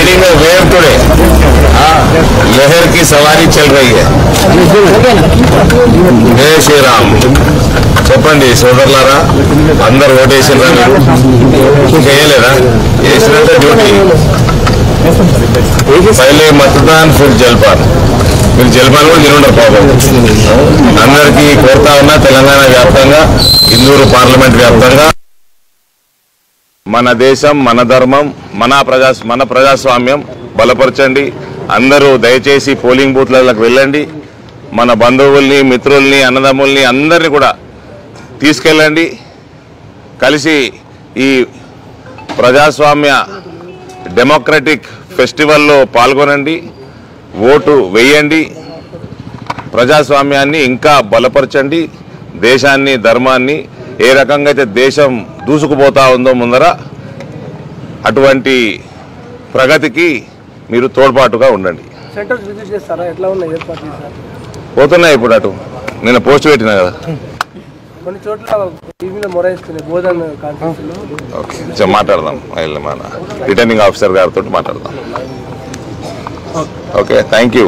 riding wave today Lahar की सवारी चल रही है జై శ్రీరామ్ చెప్పండి సోదరులారా అందరూ ఓటేసిరా మీరు చేయలేదా చేసినంత డ్యూటీ पहले मतदान फिर जलपान మీరు జలపాన్ కూడా తినుండరు పాపం అందరికీ కోరుతా ఉన్నా తెలంగాణ వ్యాప్తంగా ఇందూరు పార్లమెంట్ వ్యాప్తంగా మన దేశం మన ధర్మం మన ప్రజాస్వామ్యం బలపరచండి అందరూ దయచేసి పోలింగ్ బూత్లకు వెళ్ళండి మన బంధువుల్ని మిత్రుల్ని అన్నదమ్ముల్ని అందరినీ కూడా తీసుకెళ్ళండి కలిసి ఈ ప్రజాస్వామ్య డెమోక్రటిక్ ఫెస్టివల్లో పాల్గొనండి ఓటు వేయండి ప్రజాస్వామ్యాన్ని ఇంకా బలపరచండి దేశాన్ని ధర్మాన్ని ఏ రకంగా అయితే దేశం దూసుకుపోతా ఉందో ముందర అటువంటి ప్రగతికి మీరు తోడ్పాటుగా ఉండండి సెంటర్స్ విజిట్ చేస్తారా ఎట్లా ఉన్నాయి ఏర్పాట్లు పోతున్నాయి ఇప్పుడు అటు నేను పోస్ట్ పెట్టినా కదా కొన్ని చోట్ల టీవీలో మొరాయిస్తున్నాయి బోధన్ కాన్ఫరెన్స్లో ఓకే మాట్లాడదాం మన రిటర్నింగ్ ఆఫీసర్ గారితో మాట్లాడదాం ఓకే థ్యాంక్ యూ